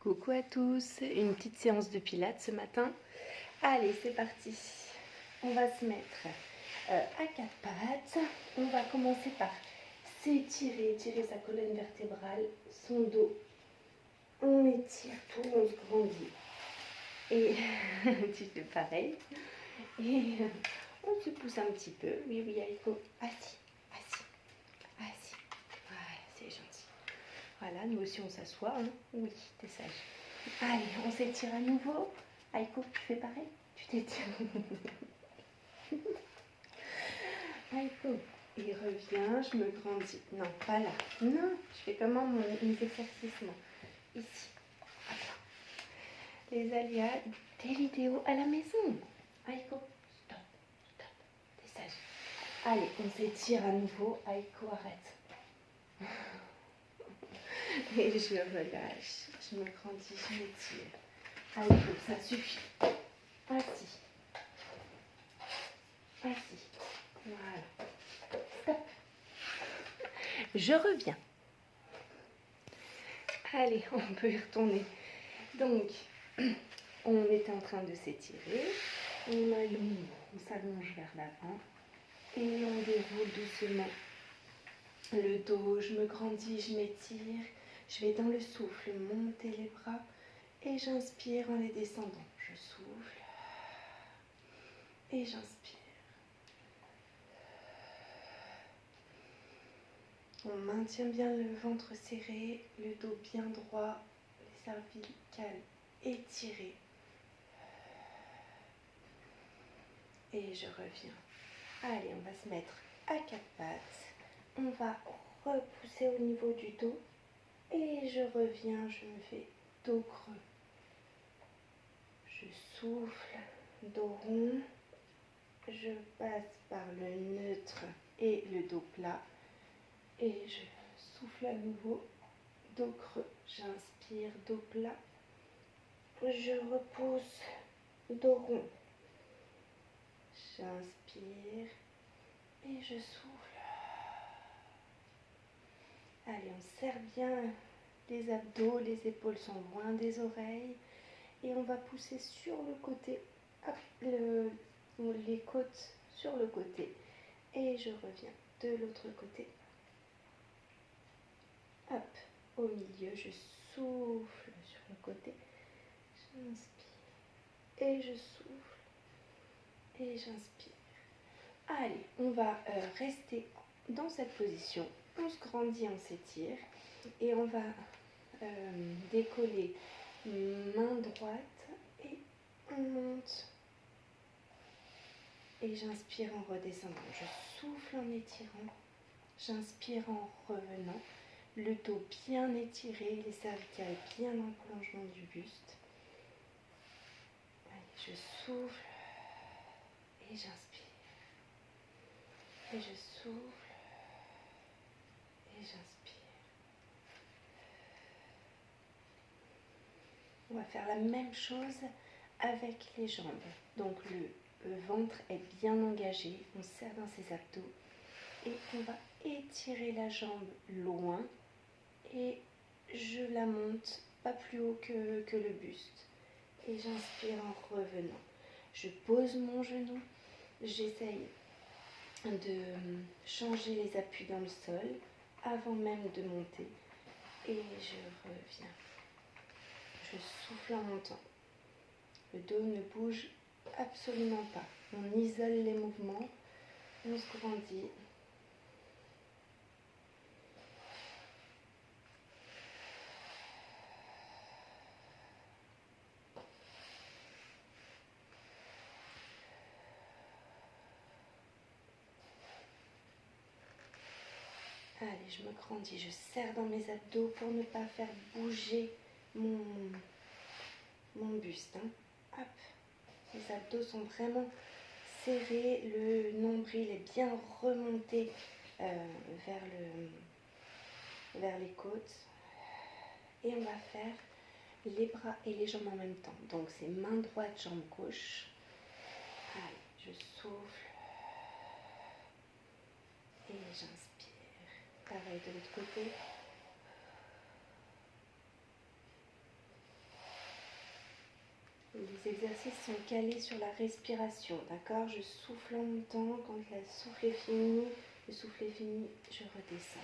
Coucou à tous, une petite séance de pilates ce matin. Allez, c'est parti. On va se mettre à quatre pattes. On va commencer par s'étirer, étirer sa colonne vertébrale, son dos. On étire tout, on se grandit. Et tu fais pareil. Et on se pousse un petit peu. Oui, oui, Aiko. Assis, assis, assis. Voilà, c'est gentil. Voilà, nous aussi on s'assoit. Hein. Oui, t'es sage. Allez, on s'étire à nouveau. Aiko, tu fais pareil? Tu t'étires. Aiko, il revient, je me grandis. Non, pas là. Non, je fais comment mes exercices, moi? Ici. Voilà. Les aléas des vidéos à la maison. Aiko, stop, stop. T'es sage. Allez, on s'étire à nouveau. Aiko, arrête. Et je relâche. Je me grandis, je m'étire. Allez, ça suffit. Assis. Assis. Voilà. Stop. Je reviens. Allez, on peut y retourner. Donc, on était en train de s'étirer. On s'allonge vers l'avant. Et on déroule doucement le dos. Je me grandis, je m'étire. Je vais dans le souffle monter les bras. Et j'inspire en les descendant. Je souffle. Et j'inspire. On maintient bien le ventre serré, le dos bien droit, les cervicales étirées. Et je reviens. Allez, on va se mettre à quatre pattes. On va repousser au niveau du dos. Et je reviens, je me fais dos creux. Je souffle, dos rond. Je passe par le neutre et le dos plat. Et je souffle à nouveau, dos creux. J'inspire, dos plat. Je repousse, dos rond. J'inspire et je souffle. Allez, on serre bien les abdos, les épaules sont loin des oreilles. Et on va pousser sur le côté, hop, les côtes sur le côté. Et je reviens de l'autre côté. Hop, au milieu, je souffle sur le côté. J'inspire et je souffle et j'inspire. Allez, on va rester dans cette position. On se grandit, on s'étire et on va décoller main droite et on monte. Et j'inspire en redescendant. Je souffle en étirant. J'inspire en revenant. Le dos bien étiré, les cervicales bien dans le prolongement du buste. Allez, je souffle et j'inspire. Et je souffle et j'inspire. On va faire la même chose avec les jambes. Donc le ventre est bien engagé, on serre dans ses abdos et on va étirer la jambe loin et je la monte pas plus haut que le buste. Et j'inspire en revenant. Je pose mon genou, j'essaye de changer les appuis dans le sol avant même de monter et je reviens. Je souffle en montant. Le dos ne bouge absolument pas. On isole les mouvements, on se grandit. Allez, je me grandis, je serre dans mes abdos pour ne pas faire bouger mon buste. Hein. Hop, les abdos sont vraiment serrés, le nombril est bien remonté vers les côtes. Et on va faire les bras et les jambes en même temps. Donc c'est main droite, jambe gauche. Allez, je souffle et j'inspire. Pareil de l'autre côté. Les exercices sont calés sur la respiration, d'accord? Je souffle en montant, quand le souffle est fini, je redescends.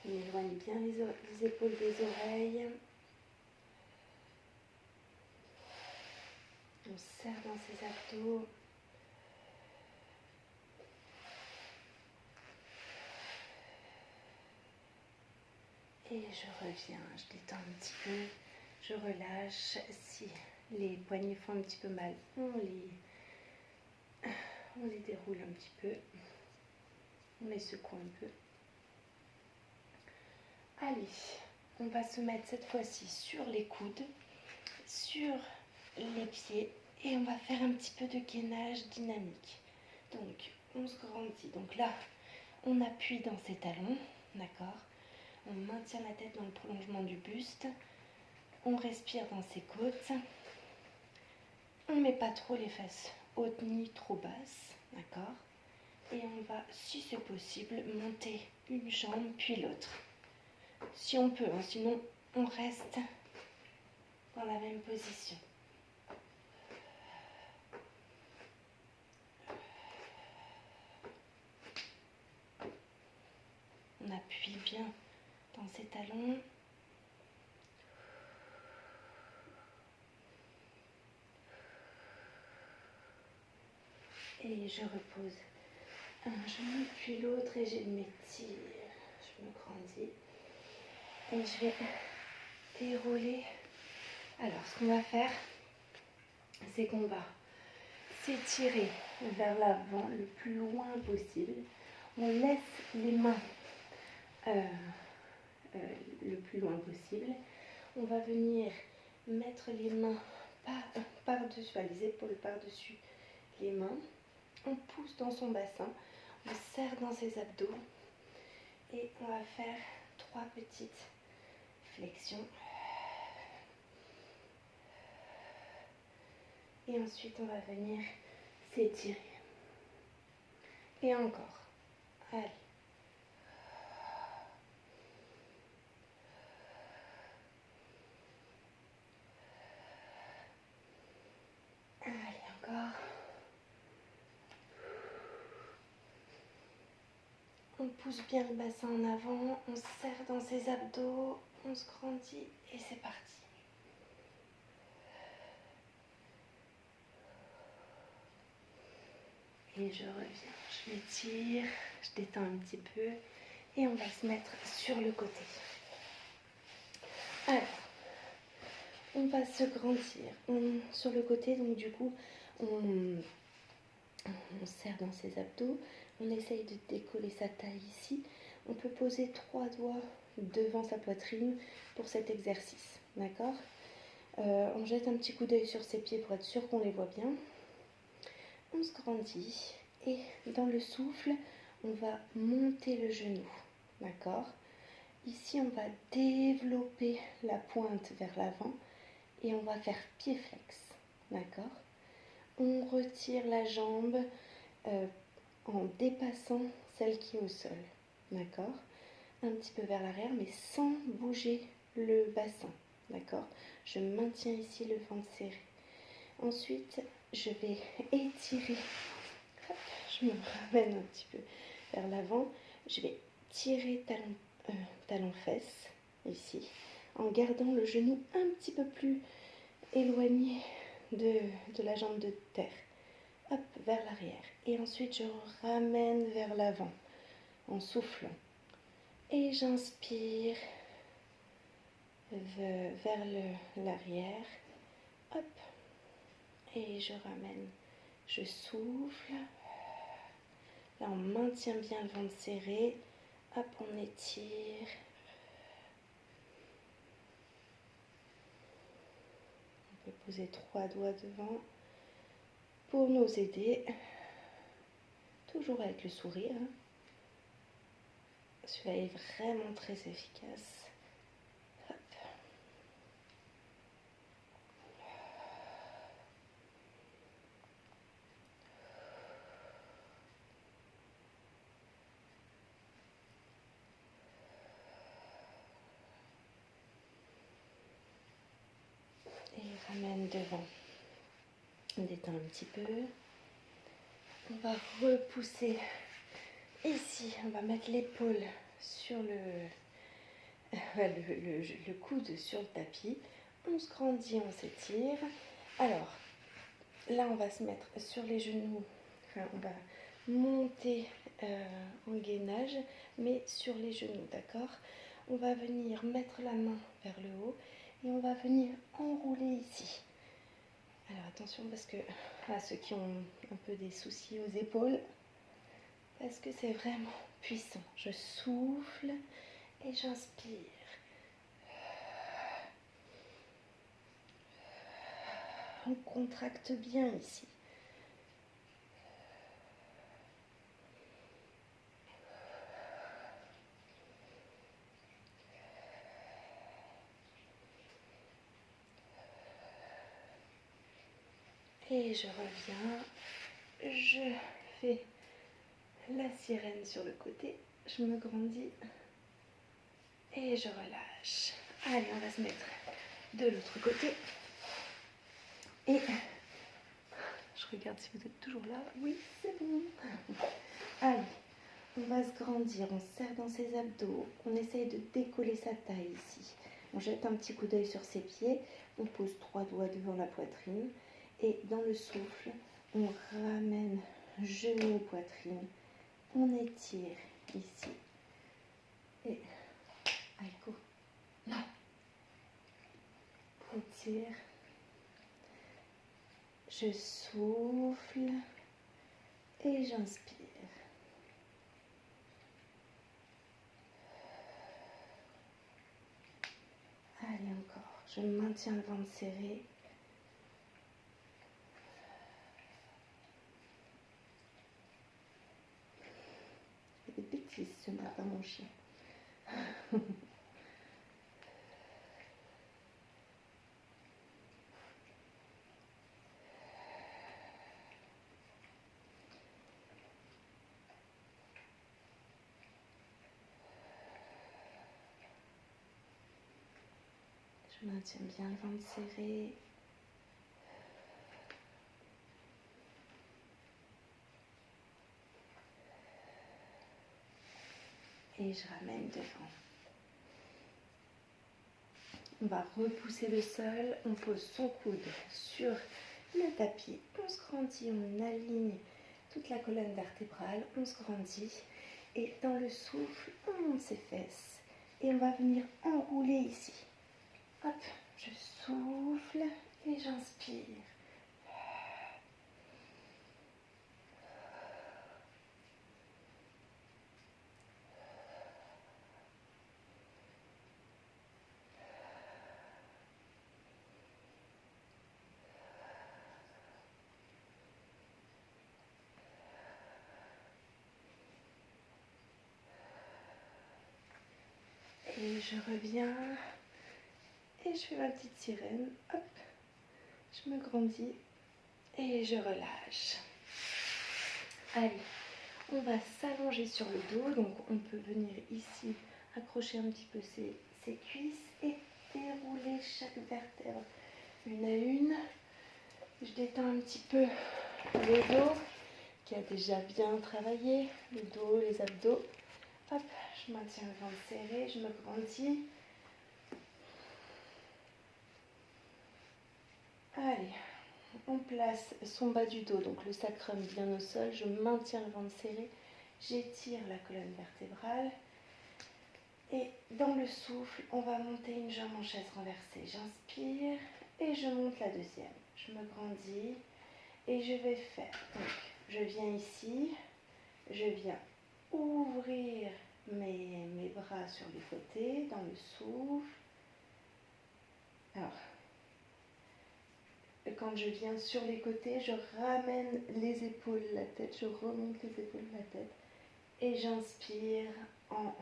On éloigne bien les épaules des oreilles. On serre dans ses abdos. Et je reviens, je détends un petit peu, je relâche. Si les poignets font un petit peu mal, on les déroule un petit peu. On les secoue un peu. Allez, on va se mettre cette fois-ci sur les coudes, sur les pieds et on va faire un petit peu de gainage dynamique. Donc, on se grandit. Donc là, on appuie dans ses talons, d'accord? On maintient la tête dans le prolongement du buste. On respire dans ses côtes. On ne met pas trop les fesses hautes ni trop basses, d'accord? Et on va, si c'est possible, monter une jambe puis l'autre. Si on peut, hein, sinon on reste dans la même position. On appuie bien dans ses talons. Et je repose un genou puis l'autre et je m'étire. Je me grandis. Et je vais dérouler. Alors, ce qu'on va faire, c'est qu'on va s'étirer vers l'avant le plus loin possible. On laisse les mains le plus loin possible. On va venir mettre les mains par-dessus, les épaules par-dessus les mains. On pousse dans son bassin, on serre dans ses abdos et on va faire 3 petites flexions. Et ensuite, on va venir s'étirer. Et encore. Allez. Allez, encore. On pousse bien le bassin en avant, on serre dans ses abdos, on se grandit et c'est parti. Et je reviens, je m'étire, je détends un petit peu et on va se mettre sur le côté. Alors, on va se grandir sur le côté, donc du coup, on serre dans ses abdos, on essaye de décoller sa taille ici. On peut poser 3 doigts devant sa poitrine pour cet exercice, d'accord? On jette un petit coup d'œil sur ses pieds pour être sûr qu'on les voit bien. On se grandit et dans le souffle, on va monter le genou, d'accord? Ici, on va développer la pointe vers l'avant et on va faire pied flex, d'accord? On retire la jambe en dépassant celle qui est au sol, d'accord? Un petit peu vers l'arrière, mais sans bouger le bassin, d'accord? Je maintiens ici le ventre serré. Ensuite, je vais étirer, hop, je me ramène un petit peu vers l'avant. Je vais tirer talon-fesse, ici, en gardant le genou un petit peu plus éloigné de la jambe de terre. Hop, vers l'arrière. Et ensuite, je ramène vers l'avant en soufflant. Et j'inspire vers l'arrière. Hop. Et je ramène. Je souffle. Là, on maintient bien le ventre serré. Hop, on étire. On peut poser 3 doigts devant pour nous aider. Toujours avec le sourire. Celui-là est vraiment très efficace. Hop. ramène devant. On détend un petit peu. On va repousser ici. On va mettre l'épaule sur le coude sur le tapis. On se grandit, on s'étire. Alors, là, on va se mettre sur les genoux. Enfin, on va monter en gainage, mais sur les genoux, d'accord? On va venir mettre la main vers le haut et on va venir enrouler ici. Alors attention parce que à ceux qui ont un peu des soucis aux épaules, parce que c'est vraiment puissant. Je souffle et j'inspire. On contracte bien ici. Et je reviens, je fais la sirène sur le côté, je me grandis et je relâche. Allez, on va se mettre de l'autre côté. Et je regarde si vous êtes toujours là. Oui, c'est bon. Allez, on va se grandir, on serre dans ses abdos, on essaye de décoller sa taille ici. On jette un petit coup d'œil sur ses pieds, on pose 3 doigts devant la poitrine et dans le souffle, on ramène genou, poitrine, on étire ici. Et allez, go. Non. Étire. Je souffle et j'inspire. Allez, encore. Je maintiens le ventre serré. Il fait des bêtises ce matin, mon chien. Je maintiens bien le ventre serré. Et je ramène devant. On va repousser le sol, on pose son coude sur le tapis, on se grandit, on aligne toute la colonne vertébrale, on se grandit et dans le souffle, on monte ses fesses et on va venir enrouler ici. Hop, je souffle et j'inspire. Et je reviens et je fais ma petite sirène. Hop, je me grandis et je relâche. Allez, on va s'allonger sur le dos. Donc on peut venir ici accrocher un petit peu ses cuisses et dérouler chaque vertèbre une à une. Je détends un petit peu le dos qui a déjà bien travaillé, le dos, les abdos. Hop, je maintiens le ventre serré, je me grandis. Allez, on place son bas du dos, donc le sacrum bien au sol. Je maintiens le ventre serré, j'étire la colonne vertébrale. Et dans le souffle, on va monter une jambe en chaise renversée. J'inspire et je monte la deuxième. Je me grandis et je vais faire. Donc, je viens ici, je viens ouvrir mes bras sur les côtés dans le souffle. Alors, quand je viens sur les côtés, je ramène les épaules, la tête, je remonte les épaules, la tête et j'inspire en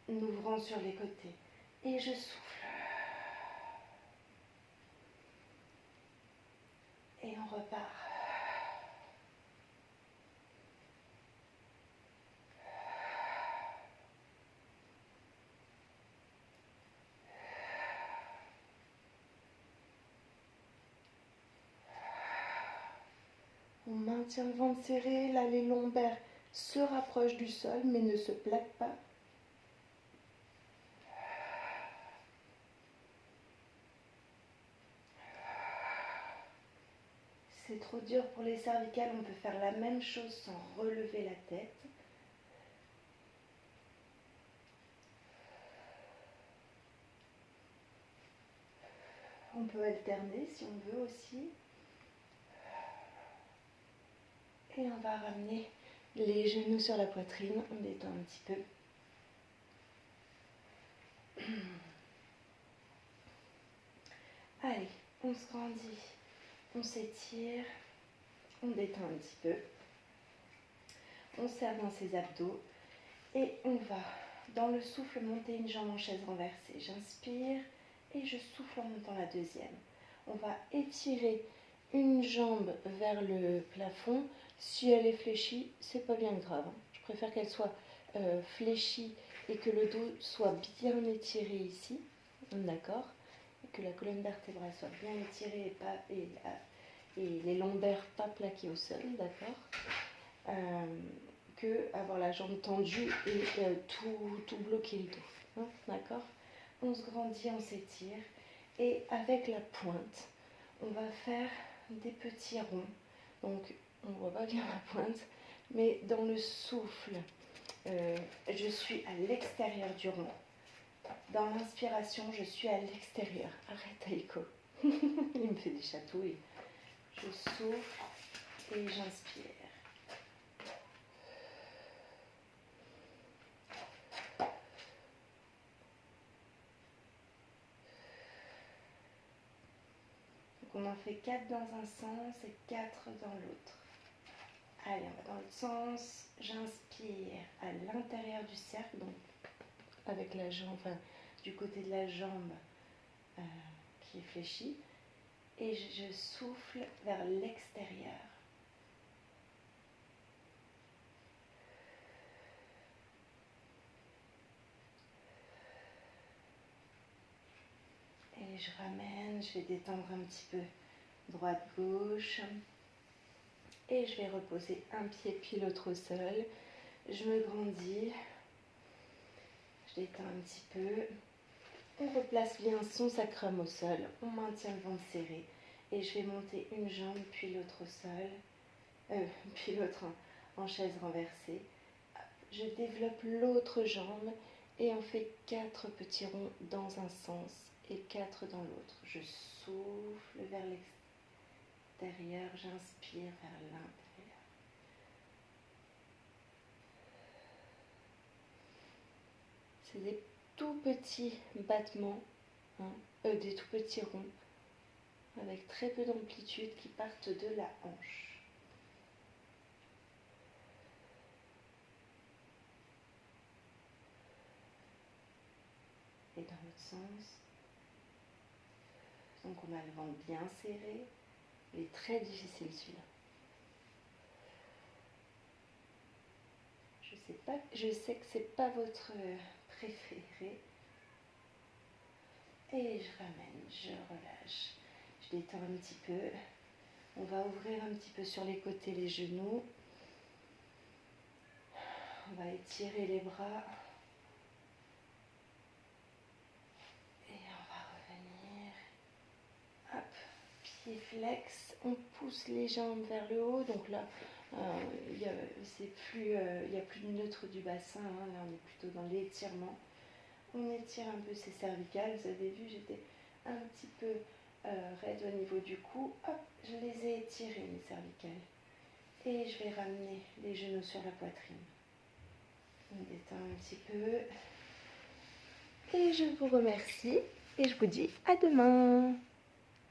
ouvrant sur les côtés et je souffle et on repart. On maintient le ventre serré, là les lombaires se rapprochent du sol mais ne se plaquent pas. C'est trop dur pour les cervicales, on peut faire la même chose sans relever la tête. On peut alterner si on veut aussi. Et on va ramener les genoux sur la poitrine, on détend un petit peu. Allez, on se grandit, on s'étire, on détend un petit peu. On serre dans ses abdos et on va, dans le souffle, monter une jambe en chaise renversée. J'inspire et je souffle en montant la deuxième. On va étirer une jambe vers le plafond. Si elle est fléchie, c'est pas bien grave. Je préfère qu'elle soit fléchie et que le dos soit bien étiré ici. D'accord? Et que la colonne vertébrale soit bien étirée et les lombaires pas plaqués au sol. D'accord? Que avoir la jambe tendue et tout bloquer le dos. Hein, d'accord? On se grandit, on s'étire. Et avec la pointe, on va faire des petits ronds. Donc, on ne voit pas bien la pointe, mais dans le souffle, je suis à l'extérieur du rond. Dans l'inspiration, je suis à l'extérieur. Arrête, Aiko. Il me fait des chatouilles. Je souffle et j'inspire. On en fait 4 dans un sens et 4 dans l'autre. Allez, on va dans l'autre sens. J'inspire à l'intérieur du cercle, donc avec la jambe, enfin, du côté de la jambe qui est fléchie. Et je souffle vers l'extérieur. Et je ramène, je vais détendre un petit peu droite-gauche. Et je vais reposer un pied puis l'autre au sol. Je me grandis. Je détends un petit peu. On replace bien son sacrum au sol. On maintient le ventre serré. Et je vais monter une jambe puis l'autre au sol. Puis l'autre en chaise renversée. Je développe l'autre jambe. Et on fait 4 petits ronds dans un sens et 4 dans l'autre. Je souffle vers l'extérieur. J'inspire vers l'intérieur. C'est des tout petits battements, hein, des tout petits ronds, avec très peu d'amplitude qui partent de la hanche. Et dans l'autre sens. Donc on a le ventre bien serré. Il est très difficile celui-là. Je sais que c'est pas votre préféré. Et je ramène, je relâche. Je détends un petit peu. On va ouvrir un petit peu sur les côtés les genoux. On va étirer les bras. Et on va revenir. Hop, pied flex. On pousse les jambes vers le haut. Donc là, il n'y a plus de neutre du bassin. Hein. Là, on est plutôt dans l'étirement. On étire un peu ses cervicales. Vous avez vu, j'étais un petit peu raide au niveau du cou. Hop, je les ai étirées, mes cervicales. Et je vais ramener les genoux sur la poitrine. On détend un petit peu. Et je vous remercie. Et je vous dis à demain.